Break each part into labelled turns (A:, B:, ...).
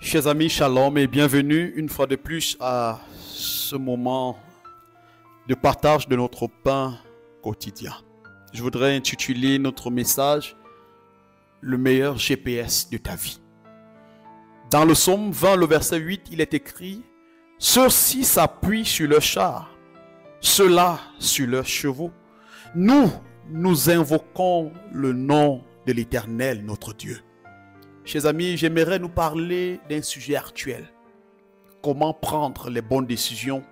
A: Chers amis, shalom et bienvenue une fois de plus à ce moment de partage de notre pain quotidien. Je voudrais intituler notre message « Le meilleur GPS de ta vie ». Dans le psaume 20, le verset 8, il est écrit « Ceux-ci s'appuient sur leurs chars, ceux-là sur leurs chevaux. Nous invoquons le nom de l'Éternel, notre Dieu. » Chers amis, j'aimerais nous parler d'un sujet actuel. Comment prendre les bonnes décisions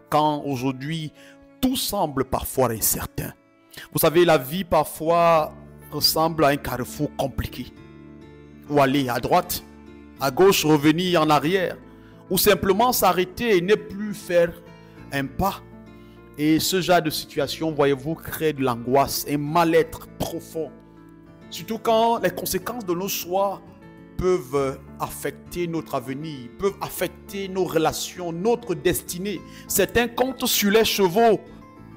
A: quand aujourd'hui tout semble parfois incertain. Vous savez, la vie parfois ressemble à un carrefour compliqué. Ou aller à droite, à gauche, revenir en arrière. Ou simplement s'arrêter et ne plus faire un pas. Et ce genre de situation, voyez-vous, crée de l'angoisse, un mal-être profond. Surtout quand les conséquences de nos choix peuvent affecter notre avenir, peuvent affecter nos relations, notre destinée. Certains comptent sur les chevaux,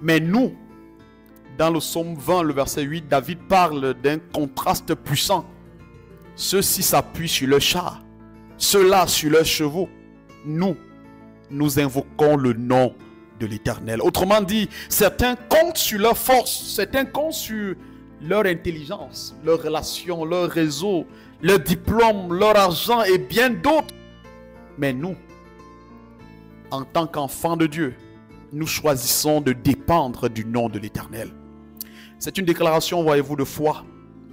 A: mais nous, dans le psaume 20, le verset 8, David parle d'un contraste puissant. Ceux-ci s'appuient sur le char, ceux-là sur leurs chevaux. Nous invoquons le nom de l'Éternel. Autrement dit, certains comptent sur leur force, certains comptent sur leur intelligence, leurs relations, leur réseau, leur diplôme, leur argent et bien d'autres. Mais nous, en tant qu'enfants de Dieu, nous choisissons de dépendre du nom de l'Éternel. C'est une déclaration, voyez-vous, de foi,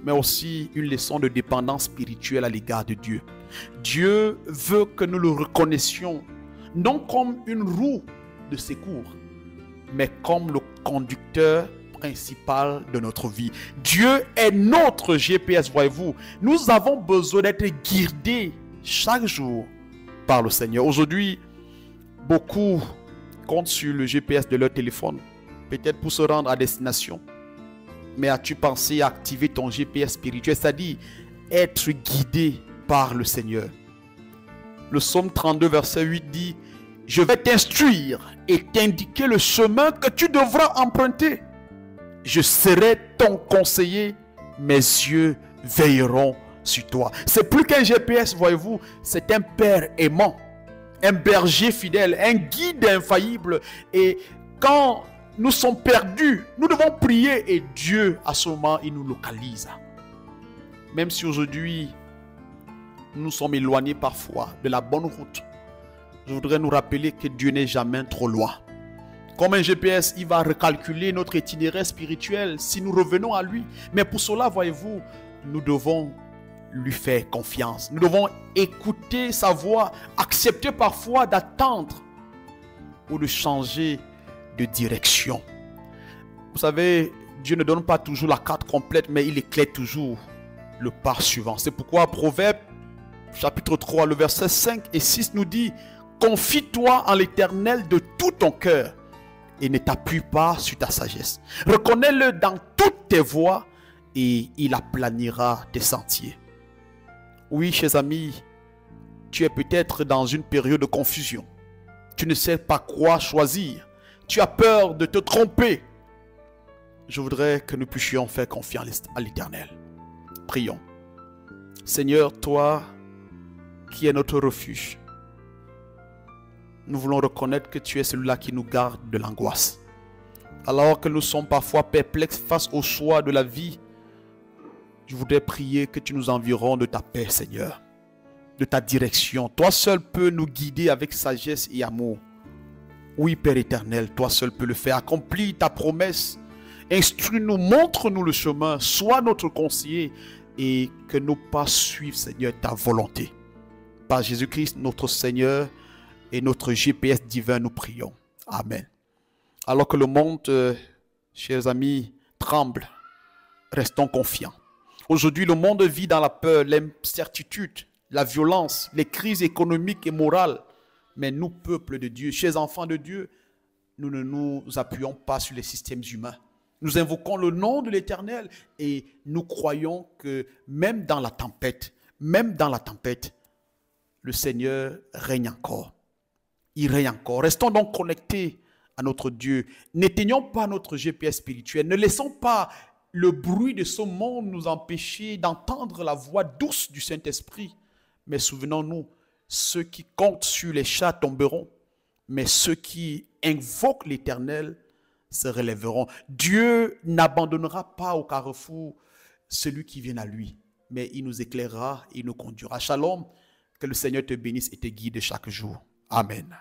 A: mais aussi une leçon de dépendance spirituelle à l'égard de Dieu. Dieu veut que nous le reconnaissions, non comme une roue de secours, mais comme le conducteur principal de notre vie. Dieu est notre GPS, voyez-vous. Nous avons besoin d'être guidés chaque jour par le Seigneur. Aujourd'hui, beaucoup comptent sur le GPS de leur téléphone, peut-être pour se rendre à destination. Mais as-tu pensé à activer ton GPS spirituel, c'est-à-dire être guidé par le Seigneur? Le psaume 32, verset 8 dit « Je vais t'instruire et t'indiquer le chemin que tu devras emprunter. Je serai ton conseiller, mes yeux veilleront sur toi. » C'est plus qu'un GPS, voyez-vous, c'est un père aimant, un berger fidèle, un guide infaillible. Et quand nous sommes perdus, nous devons prier et Dieu, à ce moment, il nous localise. Même si aujourd'hui, nous sommes éloignés parfois de la bonne route, je voudrais nous rappeler que Dieu n'est jamais trop loin. Comme un GPS, il va recalculer notre itinéraire spirituel si nous revenons à lui. Mais pour cela, voyez-vous, nous devons lui faire confiance. Nous devons écouter sa voix, accepter parfois d'attendre ou de changer de direction. Vous savez, Dieu ne donne pas toujours la carte complète, mais il éclaire toujours le pas suivant. C'est pourquoi Proverbe, chapitre 3, le verset 5 et 6 nous dit « Confie-toi en l'Éternel de tout ton cœur et ne t'appuie pas sur ta sagesse. Reconnais-le dans toutes tes voies et il aplanira tes sentiers. » Oui, chers amis, tu es peut-être dans une période de confusion. Tu ne sais pas quoi choisir. Tu as peur de te tromper. Je voudrais que nous puissions faire confiance à l'Éternel. Prions. Seigneur, toi qui es notre refuge, nous voulons reconnaître que tu es celui-là qui nous garde de l'angoisse. Alors que nous sommes parfois perplexes face au choix de la vie, je voudrais prier que tu nous environnes de ta paix, Seigneur, de ta direction. Toi seul peux nous guider avec sagesse et amour. Oui, Père éternel, toi seul peux le faire. Accomplis ta promesse. Instruis-nous, montre-nous le chemin. Sois notre conseiller et que nos pas suivent, Seigneur, ta volonté. Par Jésus-Christ, notre Seigneur et notre GPS divin, nous prions. Amen. Alors que le monde, chers amis, tremble, restons confiants. Aujourd'hui, le monde vit dans la peur, l'incertitude, la violence, les crises économiques et morales. Mais nous, peuple de Dieu, chers enfants de Dieu, nous ne nous appuyons pas sur les systèmes humains. Nous invoquons le nom de l'Éternel et nous croyons que même dans la tempête, le Seigneur règne encore. Il règne encore. Restons donc connectés à notre Dieu. N'éteignons pas notre GPS spirituel. Ne laissons pas le bruit de ce monde nous empêcher d'entendre la voix douce du Saint-Esprit. Mais souvenons-nous Ceux qui comptent sur les chats tomberont, mais ceux qui invoquent l'Éternel se relèveront. Dieu n'abandonnera pas au carrefour celui qui vient à lui, mais il nous éclairera, il nous conduira. Shalom, que le Seigneur te bénisse et te guide chaque jour. Amen.